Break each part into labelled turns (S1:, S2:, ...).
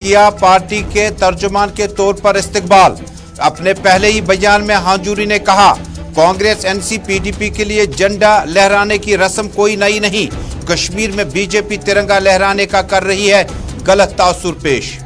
S1: किया पार्टी के तर्जुमान के तौर पर इस्तकबाल। अपने पहले ही बयान में हांजूरी ने कहा, कांग्रेस एनसी पीडीपी के लिए झंडा लहराने की रस्म कोई नई नहीं। कश्मीर में बीजेपी तिरंगा लहराने का कर रही है गलत तासुर पेश।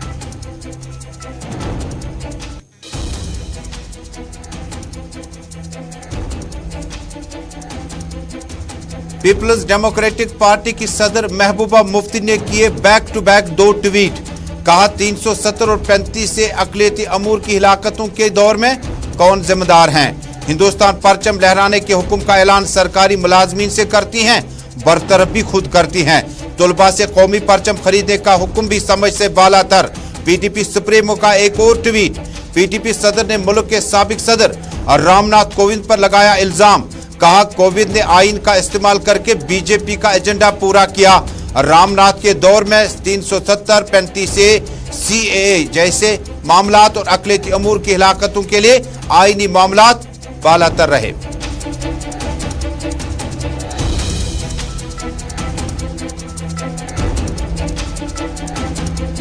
S1: पीपल्स डेमोक्रेटिक पार्टी की सदर महबूबा मुफ्ती ने किए बैक टू बैक 2 ट्वीट। कहा 370 और 35 से अक़लियती अमूर की हिलाकतों के दौर में कौन जिम्मेदार हैं। हिंदुस्तान परचम लहराने के हुक्म का ऐलान सरकारी मुलाजमीन से करती हैं, बरतरफ भी खुद करती हैं। तुलबा से कौमी परचम खरीदने का हुक्म भी समझ से बालातर। पीडीपी सुप्रीमो का एक और ट्वीट। पीडीपी सदर ने मुल्क के साबिक सदर रामनाथ कोविंद पर लगाया इल्जाम। कहा कोविंद ने आइन का इस्तेमाल करके बीजेपी का एजेंडा पूरा किया। रामनाथ के दौर में 370, 35 से सीएए जैसे मामलात और अक़लियती अमूर की हिलाकतों के लिए आईनी मामलात बालातर रहे।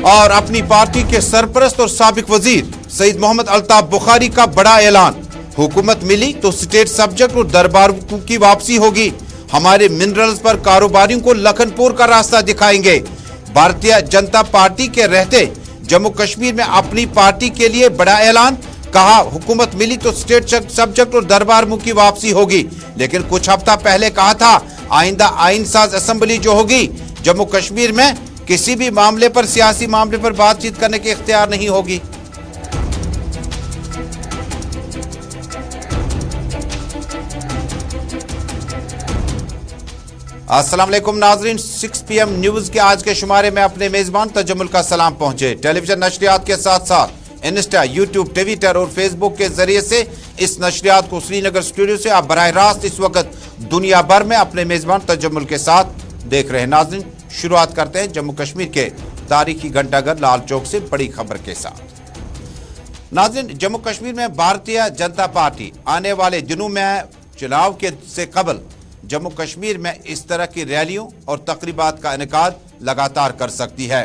S1: और अपनी पार्टी के सरपरस्त और साबिक वजीर सईद मोहम्मद अल्ताफ बुखारी का बड़ा ऐलान। हुकूमत मिली तो स्टेट सब्जेक्ट और दरबार की वापसी होगी। हमारे मिनरल्स पर कारोबारियों को लखनपुर का रास्ता दिखाएंगे। भारतीय जनता पार्टी के रहते जम्मू कश्मीर में अपनी पार्टी के लिए बड़ा ऐलान। कहा हुकूमत मिली तो स्टेट सब्जेक्ट और दरबार की वापसी होगी। लेकिन कुछ हफ्ता पहले कहा था आइंदा आइन साज असेंबली जो होगी जम्मू कश्मीर में किसी भी मामले पर, सियासी मामले पर बातचीत करने के इख्तियार नहीं होगी। अस्सलाम वालेकुम नाजरीन, 6 PM न्यूज के आज के शुमारे में अपने मेजबान तजम्मुल का सलाम पहुंचे। टेलीविजन नशरियात के साथ साथ इंस्टा, यूट्यूब, ट्विटर और फेसबुक के जरिए से इस नशरियात को श्रीनगर स्टूडियो से आप बराह रास्त इस वक्त दुनिया भर में अपने मेजबान तजम्मुल के साथ देख रहे हैं। नाजरीन, शुरुआत करते हैं जम्मू कश्मीर के तारीखी घंटाघर लाल चौक से बड़ी खबर के साथ। नाजरीन, जम्मू कश्मीर में भारतीय जनता पार्टी आने वाले दिनों में चुनाव के से कबल जम्मू कश्मीर में इस तरह की रैलियों और तकरीबात का इनेकाद लगातार कर सकती है।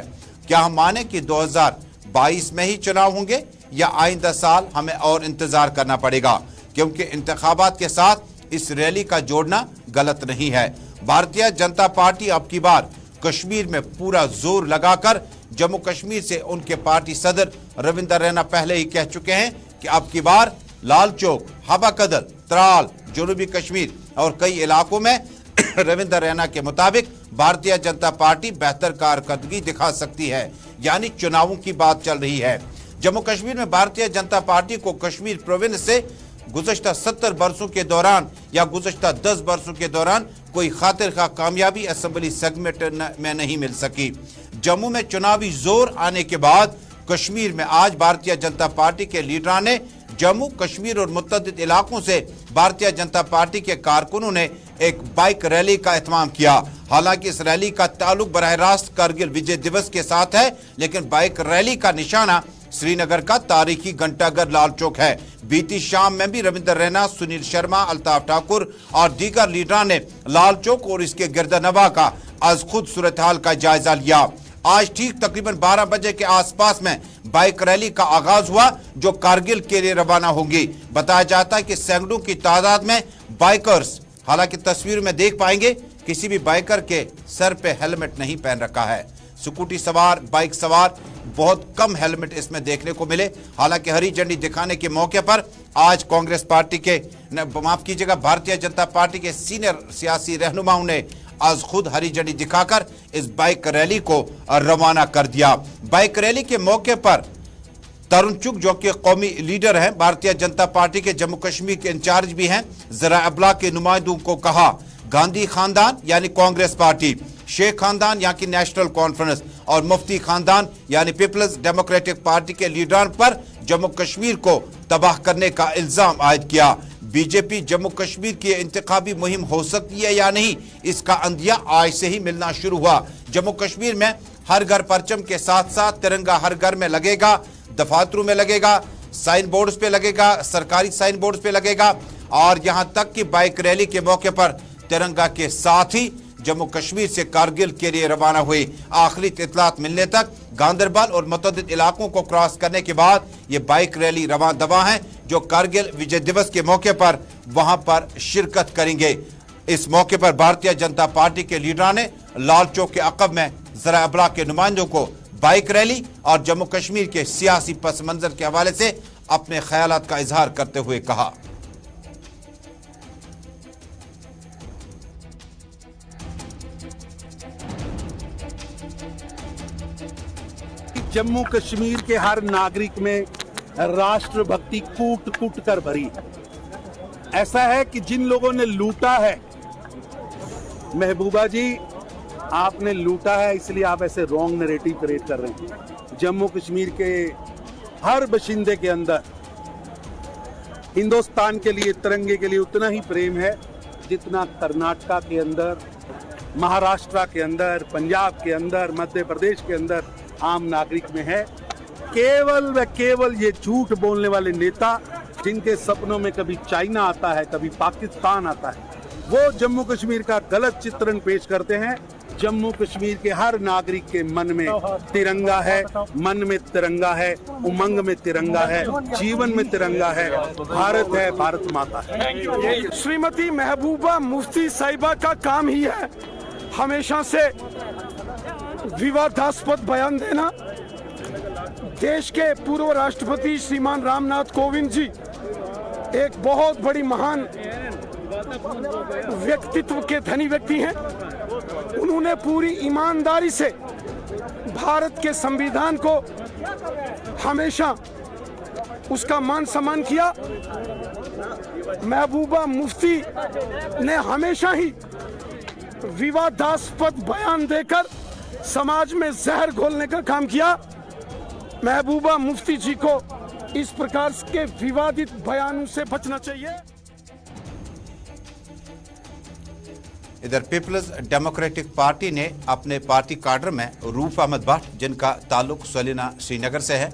S1: क्या हम माने कि 2022 में ही चुनाव होंगे या आइंदा साल हमें और इंतजार करना पड़ेगा, क्योंकि इंतखाबात के साथ इस रैली का जोड़ना गलत नहीं है। भारतीय जनता पार्टी अब की बार कश्मीर में पूरा जोर लगाकर जम्मू कश्मीर से उनके पार्टी सदर रविंदर रैना पहले ही कह चुके हैं कि अब की बार लाल चौक, हबा कदल, त्राल, जनूबी कश्मीर और कई इलाकों में रविंदर रैना के मुताबिक भारतीय जनता पार्टी बेहतर कारकर्दगी दिखा सकती है। यानी चुनावों की बात चल रही है। जम्मू कश्मीर में भारतीय जनता पार्टी को कश्मीर प्रोविंस से गुज़श्ता 70 बरसों के दौरान या गुज़श्ता 10 बरसों के दौरान कोई खातिर खा कामयाबी असेंबली सेगमेंट में नहीं मिल सकी। जम्मू में चुनावी जोर आने के बाद कश्मीर में आज भारतीय जनता पार्टी के लीडरान ने जम्मू कश्मीर और मुत्तदिद इलाकों से भारतीय जनता पार्टी के कारकुनों ने एक बाइक रैली का एहतमाम किया। हालांकि इस रैली का ताल्लुक बराह रास्त कारगिल विजय दिवस के साथ है, लेकिन बाइक रैली का निशाना श्रीनगर का तारीखी घंटाघर लाल चौक है। बीती शाम में भी रविंदर रैना, सुनील शर्मा, अल्ताफ ठाकुर और दीगर लीडरान ने लाल चौक और इसके गिरदनवा का आज खुद सूरत हाल का जायजा लिया। आज ठीक तकरीबन 12 बजे के आसपास में बाइक रैली का आगाज हुआ जो कारगिल के लिए रवाना होंगी। बताया जाता है कि सैकड़ों की तादाद में बाइकर्स, हालांकि तस्वीर में देख पाएंगे किसी भी बाइकर के सर पे हेलमेट नहीं पहन रखा है। स्कूटी सवार, बाइक सवार बहुत कम हेलमेट इसमें देखने को मिले। हालांकि हरी झंडी दिखाने के मौके पर आज कांग्रेस पार्टी के, माफ कीजिएगा, भारतीय जनता पार्टी के सीनियर सियासी रहनुमाओं ने आज खुद हरी झंडी दिखाकर इस बाइक रैली को रवाना कर दिया। बाइक रैली के मौके पर तरुण चुग, जो कि कौमी लीडर हैं भारतीय जनता पार्टी के, जम्मू कश्मीर के इंचार्ज भी हैं, जरा अबला के नुमाइंदों को कहा गांधी खानदान यानी कांग्रेस पार्टी, शेख खानदान यानी नेशनल कॉन्फ्रेंस और मुफ्ती खानदान यानी पीपल्स डेमोक्रेटिक पार्टी के लीडरान पर जम्मू कश्मीर को तबाह करने का इल्जाम आयद किया। बीजेपी जम्मू कश्मीर की इंतखाबी मुहिम हो सकती है या नहीं, इसका अंदिया आज से ही मिलना शुरू हुआ। जम्मू कश्मीर में हर घर परचम के साथ साथ तिरंगा हर घर में लगेगा, दफातरों में लगेगा, साइन बोर्ड्स पे लगेगा, सरकारी साइन बोर्ड्स पे लगेगा और यहां तक कि बाइक रैली के मौके पर तिरंगा के साथ ही जम्मू कश्मीर से कारगिल के लिए रवाना हुई। आखिरी इत्तलात मिलने तक गांदरबल और मुतअद्दिद इलाकों को क्रॉस करने के बाद ये बाइक रैली रवां दवा है जो कारगिल विजय दिवस के मौके पर वहां पर शिरकत करेंगे। इस मौके पर भारतीय जनता पार्टी के लीडरों ने लाल चौक के अक़ब में ज़रा अबलाग के नुमाइंदों को बाइक रैली और जम्मू कश्मीर के सियासी पस मंजर के हवाले से अपने ख्यालात का इजहार करते हुए कहा।
S2: जम्मू कश्मीर के हर नागरिक में राष्ट्रभक्ति कूट कूट कर भरी है। ऐसा है कि जिन लोगों ने लूटा है, महबूबा जी आपने लूटा है, इसलिए आप ऐसे रॉन्ग नैरेटिव क्रिएट कर रहे हैं। जम्मू कश्मीर के हर बशिंदे के अंदर हिंदुस्तान के लिए, तिरंगे के लिए उतना ही प्रेम है जितना कर्नाटका के अंदर, महाराष्ट्र के अंदर, पंजाब के अंदर, मध्य प्रदेश के अंदर आम नागरिक में है। केवल व केवल ये झूठ बोलने वाले नेता जिनके सपनों में कभी चाइना आता है, कभी पाकिस्तान आता है, वो जम्मू कश्मीर का गलत चित्रण पेश करते हैं। जम्मू कश्मीर के हर नागरिक के मन में तिरंगा है, मन में तिरंगा है, उमंग में तिरंगा है, जीवन में तिरंगा है। भारत है, भारत माता है।
S3: श्रीमती महबूबा मुफ्ती साहिबा का काम ही है हमेशा से विवादास्पद बयान देना। देश के पूर्व राष्ट्रपति श्रीमान रामनाथ कोविंद जी एक बहुत बड़ी महान व्यक्तित्व के धनी व्यक्ति हैं। उन्होंने पूरी ईमानदारी से भारत के संविधान को हमेशा उसका मान सम्मान किया। महबूबा मुफ्ती ने हमेशा ही विवादास्पद बयान देकर समाज में जहर घोलने का काम किया। महबूबा मुफ्ती जी को इस प्रकार के विवादित बयानों से बचना चाहिए।
S1: इधर पीपल्स डेमोक्रेटिक पार्टी ने अपने पार्टी काडर में रूफ अहमद भट्ट, जिनका ताल्लुक सलीना श्रीनगर से है,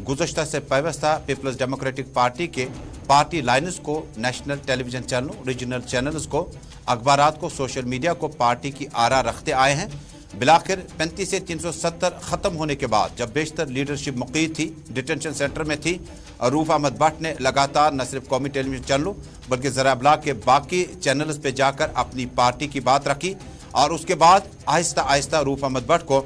S1: गुज़श्ता से पैवस्ता पीपल्स डेमोक्रेटिक पार्टी के पार्टी लाइन्स को, नेशनल टेलीविजन चैनलों, रीजनल चैनल्स को, अखबारात को, सोशल मीडिया को पार्टी की आरा रखते आए हैं। बिलाखिर 35 से 370 खत्म होने के बाद जब बेशतर लीडरशिप मुक़ीद थी, डिटेंशन सेंटर में थी, रूफ अहमद भट्ट ने लगातार न सिर्फ कौमी टेलीविजन चैनलों बल्कि ज़रा अबलाग के बाकी चैनल्स पे जाकर अपनी पार्टी की बात रखी और उसके बाद आहिस्ता आहिस्ता रूफ अहमद भट्ट को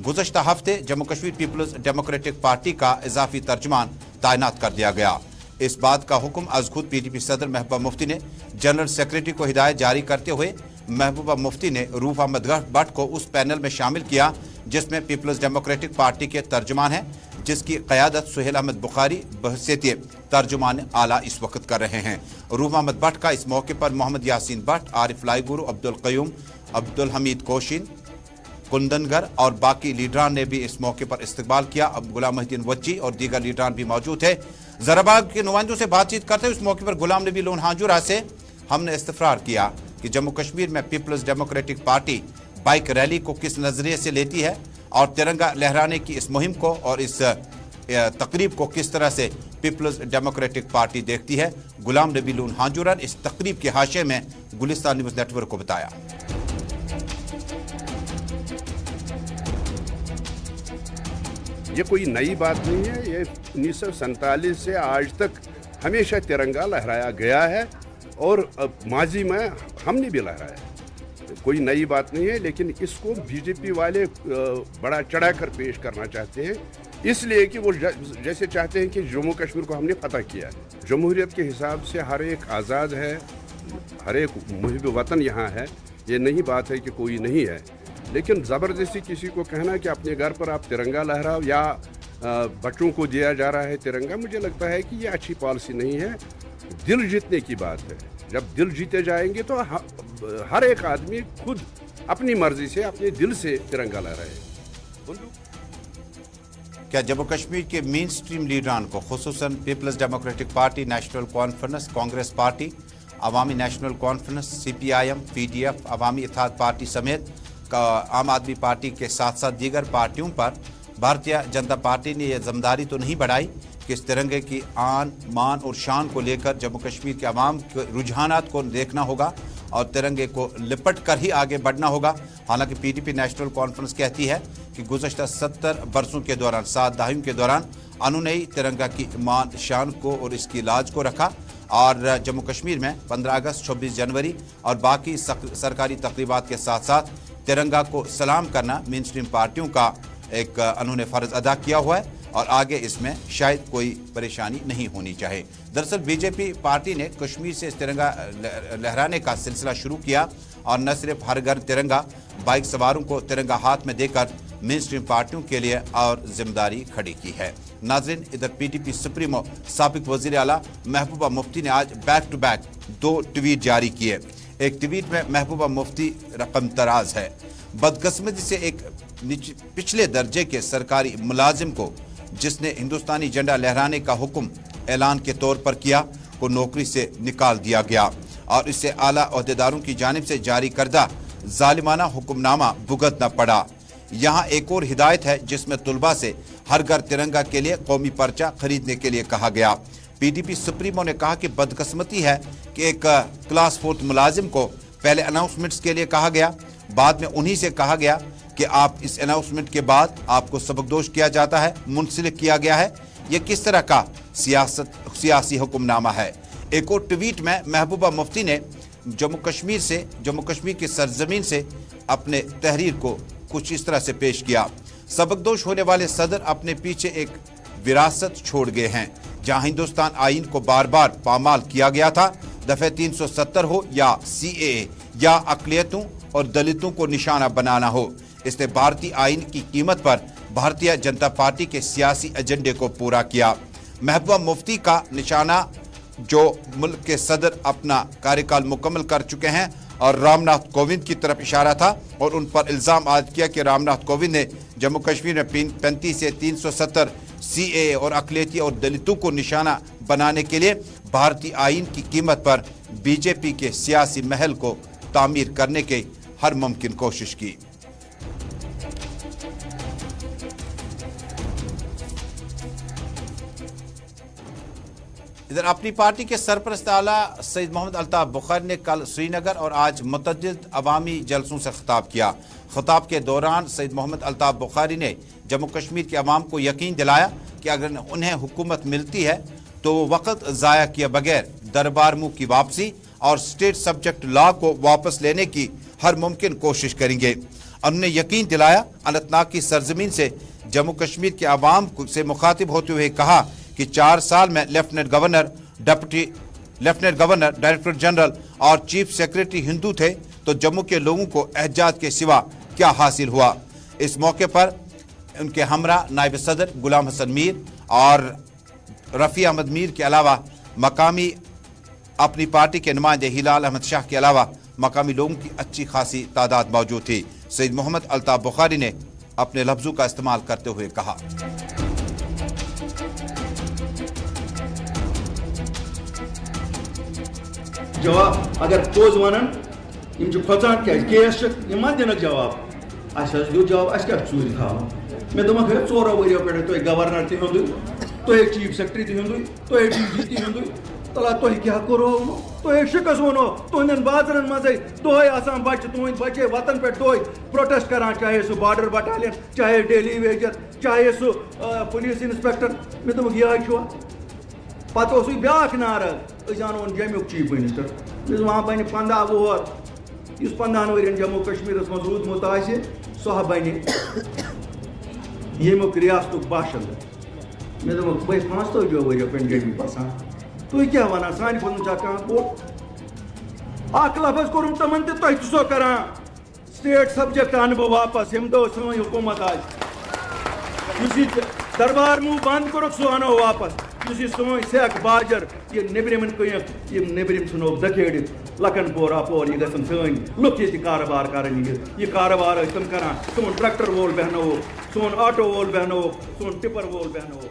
S1: गुज़श्ता हफ्ते Jammu Kashmir People's democratic Party का इजाफी तर्जुमान तैनात कर दिया गया। इस बात का हुक्म आज खुद PDP सदर महबूबा मुफ्ती ने जनरल सेक्रेटरी को हिदायत जारी करते हुए महबूबा मुफ्ती ने रूफ अहमद भट्ट को उस पैनल में शामिल किया जिसमें पीपल्स डेमोक्रेटिक पार्टी के तर्जुमान हैं, जिसकी क़यादत सुहेल अहमद बुखारी बहसीतिये तर्जुमान आला इस वक्त कर रहे हैं। रूफ अहमद भट्ट का इस मौके पर मोहम्मद यासीन भट्ट, आरिफ लाइगुरु, अब्दुल क़य्यूम, अब्दुल हमीद कोशिन, कुंदनगर और बाकी लीडरान ने भी इस मौके पर इस्तकबाल किया। अब गुलाम मुहिद्दीन वच्ची और दीगर लीडरान भी मौजूद थे। ज़राबाग के नुमाइंदों से बातचीत करते हुए इस मौके पर गुलाम नबी लोन हाजुरा से हमने इस्तफरार किया कि जम्मू कश्मीर में People's democratic Party bike rally को किस नजरिए से लेती है और तिरंगा लहराने की इस मुहिम को और इस तकरीब को किस तरह से पीपल्स डेमोक्रेटिक पार्टी देखती है। गुलाम नबी लोन हाजुरा ने इस तकरीब के हाशिए में गुलिस्तान न्यूज़ नेटवर्क को बताया।
S4: ये कोई नई बात नहीं है। ये 1947 से आज तक हमेशा तिरंगा लहराया गया है और माजी में हमने भी लहराया। कोई नई बात नहीं है, लेकिन इसको बीजेपी वाले बड़ा चढ़ाकर पेश करना चाहते हैं, इसलिए कि वो जैसे चाहते हैं कि जम्मू कश्मीर को हमने फतह किया है। जमहूरियत के हिसाब से हर एक आज़ाद है, हर एक मुहिब वतन यहाँ है। ये नहीं बात है कि कोई नहीं है, लेकिन ज़बरदस्ती किसी को कहना कि अपने घर पर आप तिरंगा लहराओ या बच्चों को दिया जा रहा है तिरंगा, मुझे लगता है कि ये अच्छी पॉलिसी नहीं है। दिल जीतने की बात है। जब दिल जीते जाएंगे तो हर एक आदमी खुद अपनी मर्जी से अपने दिल से तिरंगा लहराए।
S1: क्या जम्मू कश्मीर के मेन स्ट्रीम लीडरान को, खुसूसन peoples democratic party, national conference, Congress party, अवामी नेशनल कॉन्फ्रेंस, CPIM, PDF, अवामी इत्तेहाद पार्टी समेत आम आदमी पार्टी के साथ साथ दीगर पार्टियों पर भारतीय जनता पार्टी ने यह जिम्मेदारी तो नहीं बढ़ाई कि कि इस तिरंगे की आन मान और शान को लेकर जम्मू कश्मीर के अवाम के रुझानात को देखना होगा और तिरंगे को लिपट कर ही आगे बढ़ना होगा। हालांकि पीडीपी नेशनल कॉन्फ्रेंस कहती है कि गुज़श्ता 70 बरसों के दौरान 7 दहाइयों के दौरान उन्होंने तिरंगा की मान शान को और इसकी लाज को रखा और जम्मू कश्मीर में 15 अगस्त 26 जनवरी और बाकी सरकारी तकरीबात के साथ साथ तिरंगा को सलाम करना मेन स्ट्रीम पार्टियों का एक उन्होंने फ़र्ज अदा किया हुआ है और आगे इसमें शायद कोई परेशानी नहीं होनी चाहिए। दरअसल बीजेपी पार्टी ने कश्मीर से इस तिरंगा लहराने का सिलसिला शुरू किया और न सिर्फ हर घर तिरंगा, बाइक सवारों को तिरंगा हाथ में देकर मेन स्ट्रीम पार्टियों के लिए और जिम्मेदारी खड़ी की है। नाज़रीन, इधर पीडीपी सुप्रीमो साबिक वज़ीर आला महबूबा मुफ्ती ने आज बैक टू बैक 2 ट्वीट जारी किए। एक ट्वीट में महबूबा मुफ्ती रकम तराज है। बदकिस्मती से एक पिछले दर्जे के सरकारी मुलाजिम को जिसने हिंदुस्तानी झंडा लहराने का हुक्म ऐलान के तौर पर किया को नौकरी से निकाल दिया गया और इससे आला ओहदेदारों की जानिब से जारी करदा जालिमाना हुक्मनामा भुगतना पड़ा। यहाँ एक और हिदायत है जिसमें तुलबा से हर घर तिरंगा के लिए कौमी पर्चा खरीदने के लिए कहा गया। पीडीपी सुप्रीमो ने कहा कि बदकिस्मती है कि एक क्लास 4 मुलाजिम को पहले अनाउंसमेंट्स के लिए कहा गया, बाद में उन्हीं से कहा गया कि आप इस अनाउंसमेंट के बाद आपको सबकदोश किया जाता है, मुंसलिक किया गया है। ये किस तरह का सियासी हुक्मनामा है। एक और ट्वीट में महबूबा मुफ्ती ने जम्मू कश्मीर की सरजमीन से अपने तहरीर को कुछ इस तरह से पेश किया। सबकदोश होने वाले सदर अपने पीछे एक विरासत छोड़ गए हैं जहां हिंदुस्तान आइन को बार बार पामाल किया गया था। दफे 370 हो या CAA या अक़लियतों और दलितों को निशाना बनाना हो, इसने भारतीय आइन की कीमत पर भारतीय जनता पार्टी के सियासी एजेंडे को पूरा किया। महबूबा मुफ्ती का निशाना जो मुल्क के सदर अपना कार्यकाल मुकम्मल कर चुके हैं और रामनाथ कोविंद की तरफ इशारा था और उन पर इल्ज़ाम आयद किया कि रामनाथ कोविंद ने जम्मू कश्मीर में 35 से 370 CAA और अक़लियती और दलितों को निशाना बनाने के लिए भारतीय आइन की कीमत पर बीजेपी के सियासी महल को तामीर करने की हर मुमकिन कोशिश की। इधर अपनी पार्टी के सरपरस्त आला सईद मोहम्मद अल्ताफ बुखारी ने कल श्रीनगर और आज मुतअद्दिद अवामी जलसों से खिताब किया। खिताब के दौरान सईद मोहम्मद अल्ताफ बुखारी ने जम्मू कश्मीर के अवाम को यकीन दिलाया कि अगर उन्हें हुकूमत मिलती है तो वो वक्त ज़ाया किए बगैर दरबार मुँह की वापसी और स्टेट सब्जेक्ट लॉ को वापस लेने की हर मुमकिन कोशिश करेंगे। उन्होंने यकीन दिलाया अनंतनाग की सरजमीन से जम्मू कश्मीर के अवाम से मुखातिब होते हुए कहा कि 4 साल में lieutenant governor, deputy lieutenant governor, director general और चीफ सेक्रेटरी हिंदू थे तो जम्मू के लोगों को एहजाज के सिवा क्या हासिल हुआ। इस मौके पर उनके हमरा नायब सदर गुलाम हसन मीर और रफ़ी अहमद मीर के अलावा मकामी अपनी पार्टी के नुमाइंदे हिलाल अहमद शाह के अलावा मकामी लोगों की अच्छी खासी तादाद मौजूद थी। सईद मोहम्मद अल्ताफ बुखारी ने अपने लफ्जों का इस्तेमाल करते हुए कहा,
S5: जवाब अगर पोज वन खोचान क्या केस दिन जवाब दू जवाब क्या चूर था मे दोक 4 वरियो पे तुम गवर्नर तुम तुम चीफ सेक्रेटरी तुम तुम DG तुम तला तुम क्या करो तुम शिकस वनो तुहन बाजरन मजे दोहे बच्चे तुहद बच्चे वतन पे दोह प्रोटेस्ट करान, चाहे सह बॉर्डर बटालियन, चाहे डेली वेजर, चाहे सह पुलिस इंस्पेक्टर। मे दोक यह पे ब्याक नाराज अन जमुक चीफ मिनिस्टर वहाँ बन 15 वोहर 15 वन जम्मू कश्मीर मज रूदमुत सह बन यमुक रियासत बाशिंद। मे दोक बह 45 वरियो पे जम्मू बसान तुम क्या वन सान बन अख लफज कोर तमन तुसो कर स्टेट सब्जेक्ट अन बह वापस यम दो सी हुकूमत दरबार मुँह बंद कर सह अनो वापस सोन सेक बाजर ये नबरम नबरम नो दखेड़ लकन पोर अपोर यह सन लुक ये कारोबार कर कारोबार तुम कर सोन ट्रैक्टर वोल बहनो सोन ऑटो वोल बहनो सोन टिपर वोल बहनो।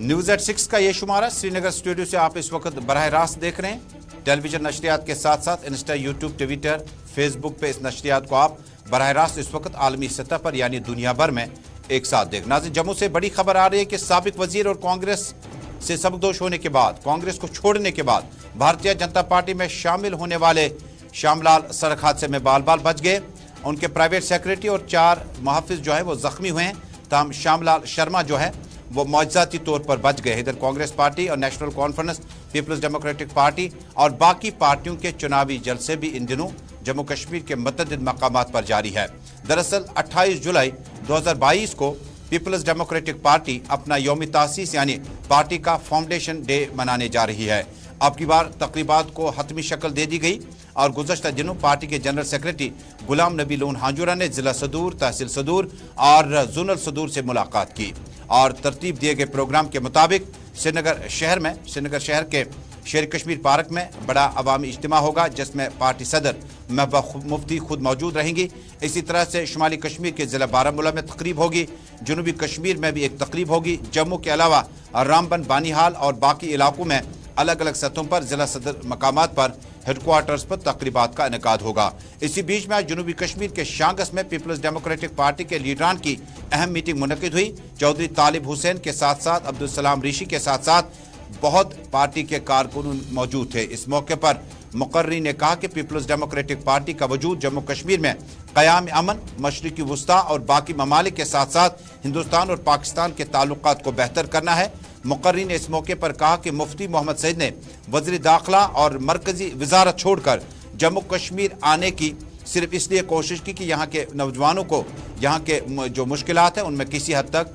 S1: न्यूज़ एट 6 का ये शुमारा श्रीनगर स्टूडियो से आप इस वक्त बराह रास्त देख रहे हैं। टेलीविजन नशरियात के साथ साथ इंस्टा, यूट्यूब, ट्विटर, फेसबुक पे इस नशरियात को आप बराह रास्त इस वक्त आलमी सतह पर यानी दुनिया भर में एक साथ देख। नाज़रीन, जम्मू से बड़ी खबर आ रही है कि साबिक वजीर और कांग्रेस से सबकदोश होने के बाद, कांग्रेस को छोड़ने के बाद भारतीय जनता पार्टी में शामिल होने वाले श्यामलाल सड़क हादसे में बाल बाल बच गए। उनके प्राइवेट सेक्रेटरी और 4 मुहाफिज जो है वो जख्मी हुए हैं। तमाम श्यामलाल शर्मा जो है वो मौजूदाती तौर पर बच गए। इधर कांग्रेस पार्टी और National Conference, People's democratic Party और बाकी पार्टियों के चुनावी जलसे भी इन दिनों जम्मू कश्मीर के मुतअद्दिद मकामात पर जारी है। दरअसल 28 जुलाई 2022 को पीपल्स डेमोक्रेटिक पार्टी अपना यौम तासीस यानी पार्टी का फाउंडेशन डे मनाने जा रही है। अब की बार तकरीबात को हतमी शक्ल दे दी गई और गुज़श्ता दिनों पार्टी के general secretary Ghulam Nabi loan हांजुरा ने जिला सदूर, तहसील सदूर और जोनल सदूर से मुलाकात की और तरतीब दिए गए प्रोग्राम के मुताबिक श्रीनगर शहर के शेर कश्मीर पार्क में बड़ा अवामी इज्तिमा होगा जिसमें पार्टी सदर महबूबा मुफ्ती खुद मौजूद रहेंगी। इसी तरह से शुमाली कश्मीर के ज़िला बारामूला में तकरीब होगी, जनूबी कश्मीर में भी एक तकरीब होगी। जम्मू के अलावा रामबन, बानीहाल और बाकी इलाकों में अलग अलग सतहों पर जिला सदर मकामात पर हेडक्वार्टर्स पर तकरीबात का इनेकाद होगा। इसी बीच में आज जनूबी कश्मीर के शांगस में पीपल्स डेमोक्रेटिक पार्टी के लीडरान की अहम मीटिंग मुनक्किद हुई। चौधरी तालिब हुसैन के साथ साथ अब्दुल सलाम ऋषि के साथ साथ बहुत पार्टी के कारकुन मौजूद थे। इस मौके पर मुकर्री ने कहा कि पीपल्स डेमोक्रेटिक पार्टी का वजूद जम्मू कश्मीर में क़याम अमन, मशरिकी वुस्ता और बाकी ममालिक के साथ साथ हिंदुस्तान और पाकिस्तान के ताल्लुकात को बेहतर करना है। मुकर्री ने इस मौके पर कहा कि मुफ्ती मोहम्मद सईद ने वज़ीर दाखिला और मरकजी वजारत छोड़कर जम्मू कश्मीर आने की सिर्फ इसलिए कोशिश की कि यहाँ के नौजवानों को यहाँ के जो मुश्किलात हैं उनमें किसी हद तक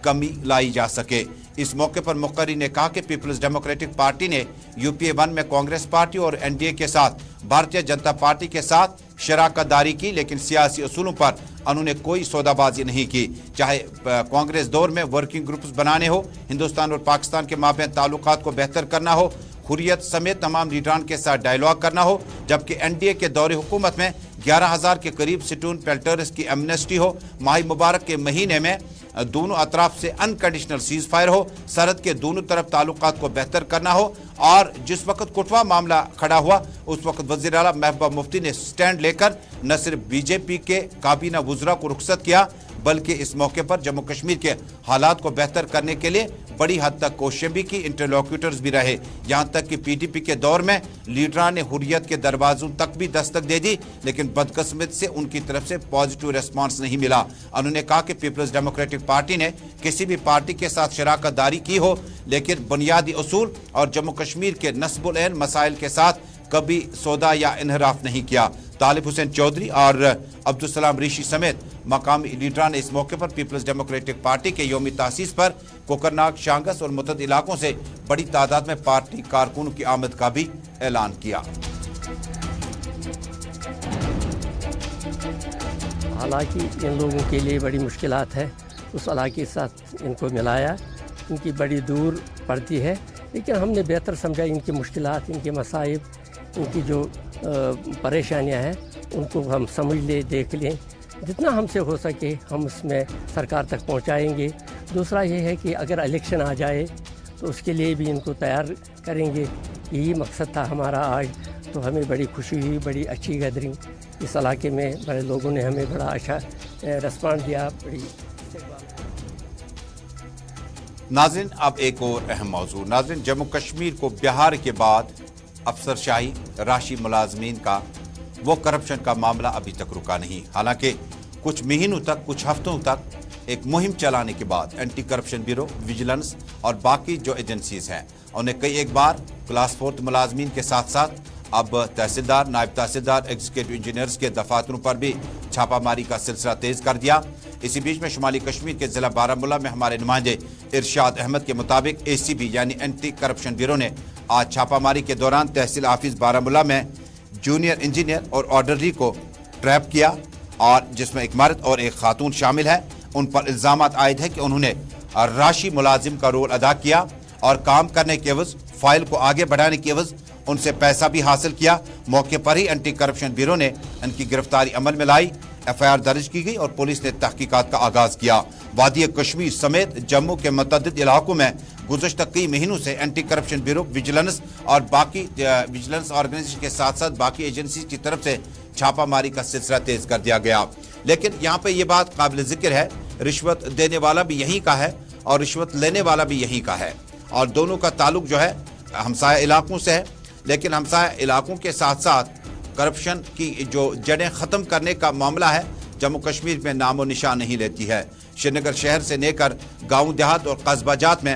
S1: कमी लाई जा सके। इस मौके पर मुकर्री ने कहा कि पीपल्स डेमोक्रेटिक पार्टी ने UPA 1 में कांग्रेस पार्टी और NDA के साथ भारतीय जनता पार्टी के साथ शराकत दारी की, लेकिन सियासी असूलों पर उन्होंने कोई सौदाबाजी नहीं की। चाहे कांग्रेस दौर में वर्किंग ग्रुप्स बनाने हो, हिंदुस्तान और पाकिस्तान के माबैन ताल्लुकात को बेहतर करना हो, हुर्रियत समेत तमाम लीडरान के साथ डायलॉग करना हो, जबकि NDA के दौरे हुकूमत में 11,000 के करीब सिटून पेल्टर्स की एमनेस्टी हो, माह मुबारक के महीने में दोनों अतराफ से अनकंडीशनल सीज फायर हो, सरहद के दोनों तरफ ताल्लुकात को बेहतर करना हो। और जिस वक्त कोटवा मामला खड़ा हुआ उस वक्त वज़ीर आला महबूबा मुफ्ती ने स्टैंड लेकर न सिर्फ BJP के काबीना वुज़रा को रुखसत किया बल्कि इस मौके पर जम्मू कश्मीर के हालात को बेहतर करने के लिए बड़ी हद तक कोशिशें भी की, इंटरलोक्यूटर्स भी रहे। यहाँ तक कि PDP के दौर में लीडरान ने हुर्रियत के दरवाजों तक भी दस्तक दे दी, लेकिन बदकिस्मती से उनकी तरफ से पॉजिटिव रेस्पॉन्स नहीं मिला। उन्होंने कहा कि पीपल्स डेमोक्रेटिक पार्टी ने किसी भी पार्टी के साथ शराकत दारी की हो, लेकिन बुनियादी असूल और जम्मू कश्मीर के नस्बुल ऐन मसाइल के साथ कभी सौदा या इन्हराफ नहीं किया। तालिब हुसैन चौधरी और अब्दुल सलाम ऋषि समेत मकामी लीडरान ने इस मौके पर पीपल्स डेमोक्रेटिक पार्टी के यौम तासीस पर कोकरनाग, शांगस और मुतअद्दिद इलाकों से बड़ी तादाद में पार्टी कारकुनों की आमद का भी ऐलान किया।
S6: हालांकि इन लोगों के लिए बड़ी मुश्किलात है, उस इलाके के साथ इनको मिलाया, इनकी बड़ी दूर पड़ती है, लेकिन हमने बेहतर समझा इनकी मुश्किलात, इनके मसाइब, इनकी जो परेशानियां हैं उनको हम समझ लें, देख लें, जितना हमसे हो सके हम उसमें सरकार तक पहुंचाएंगे। दूसरा ये है कि अगर इलेक्शन आ जाए तो उसके लिए भी इनको तैयार करेंगे। यही मकसद था हमारा आज। तो हमें बड़ी खुशी हुई, बड़ी अच्छी गैदरिंग इस इलाके में, बड़े लोगों ने हमें बड़ा अच्छा रिस्पॉन्स दिया। बड़ी
S1: नाज़रीन, अब एक और अहम मौजू। नाज़रीन, जम्मू कश्मीर को बिहार के बाद अफसरशाही, राशि मुलाजमीन का वो करप्शन का मामला अभी तक रुका नहीं। हालांकि कुछ महीनों तक, कुछ हफ्तों तक एक मुहिम चलाने के बाद एंटी करप्शन ब्यूरो, विजिलेंस और बाकी जो एजेंसीज हैं उन्हें कई एक बार क्लास 4 मुलाजमीन के साथ साथ अब तहसीलदार, नायब तहसीलदार, एग्जीक्यूटिव इंजीनियर्स के दफातरों पर भी छापामारी का सिलसिला तेज कर दिया। इसी बीच में शुमाली कश्मीर के जिला बारामूला में हमारे नुमाइंदे इरशाद अहमद के मुताबिक ACB यानी एंटी करप्शन ब्यूरो ने आज छापामारी के दौरान तहसील ऑफिस बारामूला में जूनियर इंजीनियर और ऑर्डरली को ट्रैप किया और जिसमें एक मर्द और एक खातून शामिल है। उन पर इल्जामात आयद है कि उन्होंने राशि मुलाजिम का रोल अदा किया और काम करने के एवज, फाइल को आगे बढ़ाने के एवज उनसे पैसा भी हासिल किया। मौके पर ही एंटी करप्शन ब्यूरो ने इनकी गिरफ्तारी अमल में लाई, FIR दर्ज की गई और पुलिस ने तहकीकात का आगाज किया। वादी कश्मीर समेत जम्मू के मुतअद्दिद इलाकों में गुज़श्ता कई महीनों से एंटी करप्शन ब्यूरो, विजिलेंस और बाकी विजिलेंस ऑर्गेनाइजेशन के साथ साथ बाकी एजेंसी की तरफ से छापामारी का सिलसिला तेज कर दिया गया। लेकिन यहाँ पे ये बात काबिल जिक्र है, رشوت دینے والا بھی یہیں کا ہے اور رشوت لینے والا بھی یہیں کا ہے، اور دونوں کا تعلق جو ہے ہمسایہ علاقوں سے ہے۔ لیکن ہمسایہ علاقوں کے ساتھ ساتھ کرپشن کی جو جڑیں ختم کرنے کا معاملہ ہے جموں کشمیر میں نام و نشان نہیں لیتی ہے۔ شری نگر شہر سے لے کر گاؤں دیہات اور قصبہ جات میں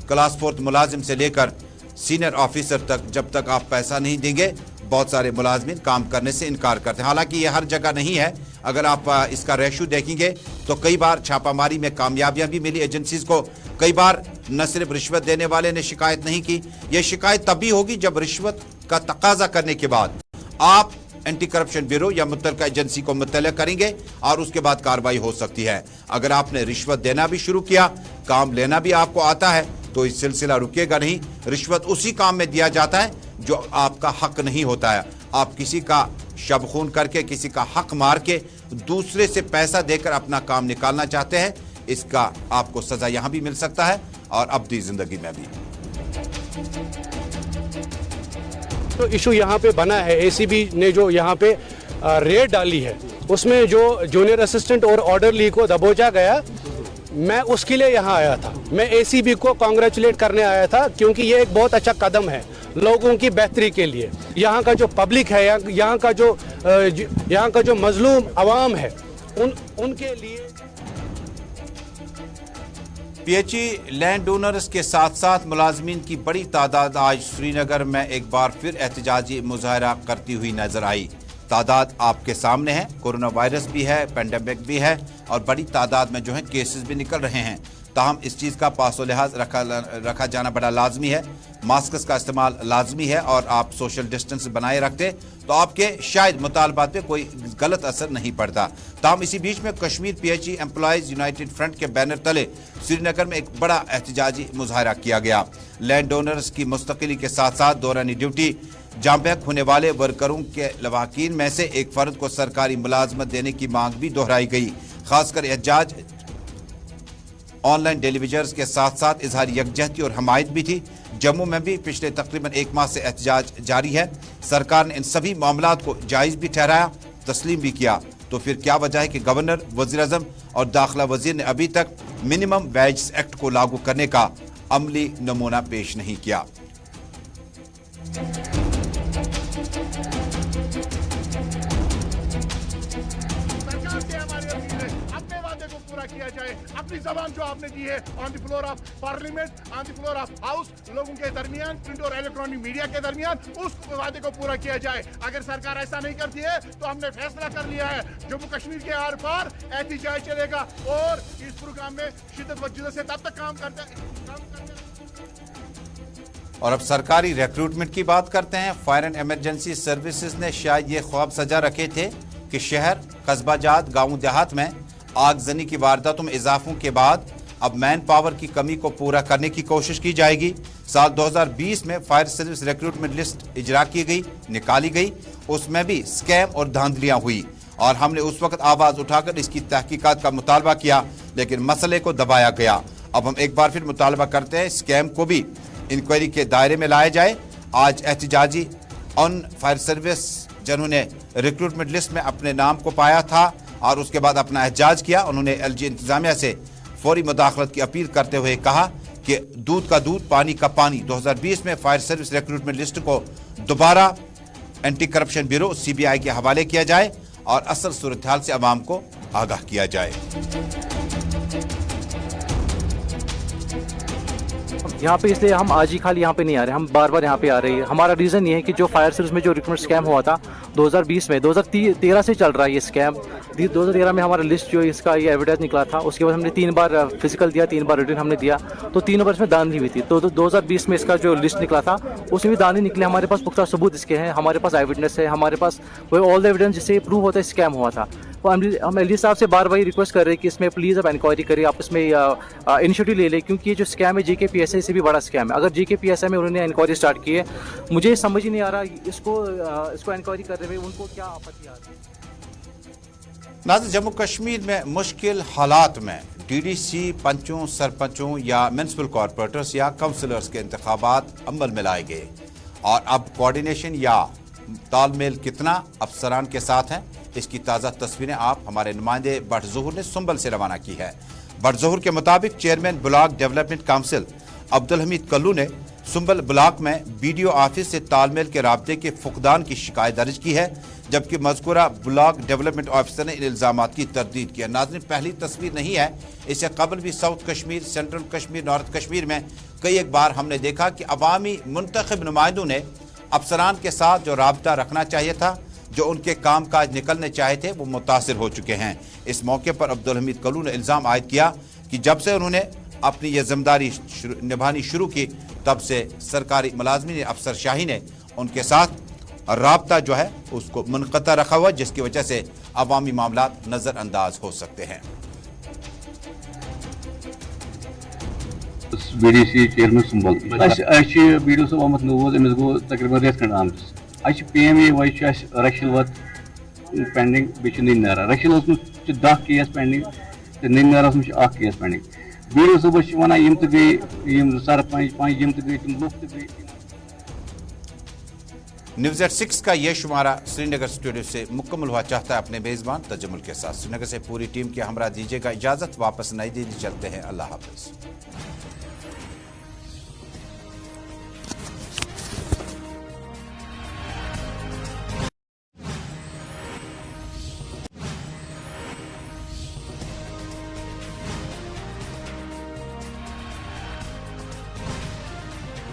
S1: کلاس 4 ملازم سے لے کر سینئر آفیسر تک جب تک آپ پیسہ نہیں دیں گے بہت سارے ملازمین کام کرنے سے انکار کرتے ہیں۔ حالانکہ یہ ہر جگہ نہیں ہے، اگر آپ اس کا ریشو دیکھیں گے تو کئی بار چھاپہ ماری میں کامیابیاں بھی ملی ایجنسیز کو، کئی بار نہ صرف رشوت دینے والے نے شکایت نہیں کی۔ یہ شکایت تب بھی ہوگی جب رشوت کا تقاضا کرنے کے بعد آپ اینٹی کرپشن بیورو یا متعلقہ ایجنسی کو مطلع کریں گے اور اس کے بعد کارروائی ہو سکتی ہے۔ اگر آپ نے رشوت دینا بھی شروع کیا، کام لینا بھی آپ کو آتا ہے تو اس سلسلہ رکے گا نہیں۔ رشوت اسی کام میں دیا جاتا ہے جو آپ کا حق نہیں ہوتا ہے۔ آپ کسی کا شب خون کر کے، کسی کا حق مار کے دوسرے سے پیسہ دے کر اپنا کام نکالنا چاہتے ہیں، اس کا آپ کو سزا یہاں بھی مل سکتا ہے اور ابدی زندگی میں بھی۔
S7: تو ایشو یہاں پہ بنا ہے، اے سی بی نے جو یہاں پہ ریڈ ڈالی ہے اس میں جو جونیئر اسسٹنٹ اور آرڈرلی کو دبوچا گیا، میں اس کے لیے یہاں آیا تھا۔ میں اے سی بی کو کانگریچولیٹ کرنے آیا تھا کیونکہ یہ ایک بہت اچھا قدم ہے لوگوں کی بہتری کے لیے۔ یہاں کا جو پبلک ہے، یہاں کا جو مظلوم عوام ہے، ان کے لیے
S1: P H E land donors کے ساتھ ساتھ ملازمین کی بڑی تعداد آج سری نگر میں ایک بار پھر احتجاجی مظاہرہ کرتی ہوئی نظر آئی۔ تعداد آپ کے سامنے ہے، کورونا وائرس بھی ہے، پینڈیمک بھی ہے اور بڑی تعداد میں جو ہے کیسز بھی نکل رہے ہیں۔ تاہم اس چیز کا پاس و لحاظ رکھا جانا بڑا لازمی ہے، ماسکس کا استعمال لازمی ہے، اور آپ سوشل ڈسٹنس بنائے رکھتے تو آپ کے شاید مطالبات پہ کوئی غلط اثر نہیں پڑتا۔ تاہم اسی بیچ میں Kashmir P H E employees united front کے بینر تلے سری نگر میں ایک بڑا احتجاجی مظاہرہ کیا گیا۔ لینڈ ڈونرز کی مستقلی کے ساتھ ساتھ دورانی ڈیوٹی جام بحق ہونے والے ورکروں کے لواحقین میں سے ایک فرد کو سرکاری ملازمت دینے کی مانگ بھی دہرائی گئی۔ خاص کر احتجاج آن لائن ڈیلی ویجرز کے ساتھ ساتھ اظہار یکجہتی اور حمایت بھی تھی۔ جموں میں بھی پچھلے تقریباً 1 ماہ سے احتجاج جاری ہے۔ سرکار نے ان سبھی معاملات کو جائز بھی ٹھہرایا، تسلیم بھی کیا، تو پھر کیا وجہ ہے کہ گورنر، وزیر اعظم اور داخلہ وزیر نے ابھی تک منیمم ویجز ایکٹ کو لاگو کرنے کا عملی نمونہ پیش نہیں کیا؟
S8: کیا جائے، اپنی زبان جو آپ نے دی ہے on the floor of parliament, on the floor of house, لوگوں کے درمیان، پرنٹ اور الیکٹرانک میڈیا کے درمیان اس وعدے کو پورا کیا جائے۔ اگر سرکار ایسا نہیں کرتی ہے تو ہم نے فیصلہ کر لیا ہے جموں کشمیر کے آر پار احتجاج چلے گا اور اس پروگرام میں شدت و جدت سے تب تک کام کرتے
S1: اور اب سرکاری ریکروٹمنٹ کی بات کرتے ہیں۔ فائر اینڈ ایمرجنسی سروسز نے شاید یہ خواب سجا رکھے تھے کہ شہر، قصبہ جات، گاؤں دیہات میں آگ زنی کی وارداتوں میں اضافوں کے بعد اب مین پاور کی کمی کو پورا کرنے کی کوشش کی جائے گی۔ سال 2020 میں فائر سروس ریکروٹمنٹ لسٹ اجرا کی گئی، نکالی گئی، اس میں بھی سکیم اور دھاندلیاں ہوئی اور ہم نے اس وقت آواز اٹھا کر اس کی تحقیقات کا مطالبہ کیا، لیکن مسئلے کو دبایا گیا۔ اب ہم ایک بار پھر مطالبہ کرتے ہیں سکیم کو بھی انکوائری کے دائرے میں لایا جائے۔ آج احتجاجی ان فائر سروس جنہوں نے ریکروٹمنٹ لسٹ میں اپنے نام کو پایا تھا اور اس کے بعد اپنا احتجاج کیا، انہوں نے ایل جی انتظامیہ سے فوری مداخلت کی اپیل کرتے ہوئے کہا کہ دودھ کا دودھ، پانی کا پانی، 2020 میں فائر سروس ریکروٹمنٹ لسٹ کو دوبارہ anti corruption bureau C B I کے حوالے کیا جائے اور اصل صورتحال سے عوام کو آگاہ کیا جائے۔
S9: یہاں پہ اس لیے ہم آج ہی خالی یہاں پہ نہیں آ رہے، ہم بار بار یہاں پہ آ رہے ہیں۔ ہمارا ریزن یہ ہے کہ جو فائر سروس میں جو ریکروٹمنٹ اسکیم ہوا تھا 2020 میں، 2013 سے چل رہا ہے یہ اسکیم۔ 2013 میں ہمارا لسٹ جو اس کا یہ ایویڈنس نکلا تھا، اس کے بعد ہم نے 3 بار فزیکل دیا، 3 بار ریٹن ہم نے دیا، تو 3 بار اس میں داندلی ہوئی تھی۔ تو 2020 میں اس کا جو لسٹ نکلا تھا اس میں بھی داندلی نکلے۔ ہمارے پاس پختہ ثبوت اس کے ہیں، ہمارے پاس ایویڈنس ہے، ہمارے پاس وہ آل دا ایویڈنس جس سے پروو ہوتا ہے اسکیم ہوا تھا۔ ہم ایل جی صاحب سے بار بار ریکویسٹ کر رہے ہیں کہ اس میں پلیز آپ انکوائری کریں، آپ اس میں انیشیٹو لے لیں، کیونکہ یہ جو اسکیم ہے جے کے پی ایس اے سے بھی بڑا اسکیم ہے۔ اگر جے کے پی ایس اے میں انہوں نے انکوائری اسٹارٹ کی ہے، مجھے سمجھ ہی نہیں آ رہا اس کو انکوائری کرنے میں ان کو کیا آپتی آ رہی ہے۔
S1: ناظرین، جموں کشمیر میں مشکل حالات میں ڈی ڈی سی، پنچوں، سرپنچوں یا میونسپل کارپوریٹرز یا کونسلرز کے انتخابات عمل میں لائے گئے اور اب کوارڈینیشن یا तालमेल कितना अफसरान के साथ हैं, इसकी ताज़ा तस्वीरें आप हमारे नुमाइंदे भट्ट ज़हूर ने सुंबल से रवाना की है। भट्ट ज़हूर के मुताबिक chairman block development council Abdul Hamid Kallu ने सुंबल ब्लॉक में बीडीओ ऑफिस से तालमेल के राब्ते के फुकदान की शिकायत दर्ज की है, जबकि मज़कूरा ब्लॉक डेवलपमेंट ऑफिसर ने इन इल्ज़ामात की तरदीद किया। नाज़रीन, पहली तस्वीर नहीं है, इससे कबल भी south Kashmir, central Kashmir, north Kashmir में कई एक बार हमने देखा कि अवामी मुंतखब नुमाइंदों ने अफसरान के साथ जो राब्ता रखना चाहिए था, जो उनके काम काज निकलने चाहे थे, वो मुतासिर हो चुके हैं। इस मौके पर अब्दुल हमीद कल्लू ने इल्ज़ाम आयद किया कि जब से उन्होंने अपनी ये जिम्मेदारी निभानी शुरू की, तब से सरकारी मुलाजमीन अफसरशाही ने उनके साथ राब्ता जो है उसको मुनक़ता रखा हुआ, जिसकी वजह से अवामी मामलात नज़रअंदाज हो सकते हैं।
S10: BDC चेयरमैन सुंबल BDO साहब अहमद नवोज अमिस गो तकरीबन रेत खंड आमस PMA वाई रक्षलवत पेंडिंग बेच नारा रक्षल 10 केस पेंडिंग तो नारा केस पेंडिंग BDO साहब वन यम तो गई सरपंच यम तो गई तुम लुक तो गई।
S1: न्यूज़ एट 6 का यह शुमारा श्रीनगर स्टूडियो से मुकम्मल हुआ। चाहता है अपने मेज़बान तजम्मुल के साथ श्रीनगर से पूरी टीम के हमरा दीजिएगा इजाज़त। वापस नई दिल्ली चलते हैं। अल्लाह हाफ़िज़।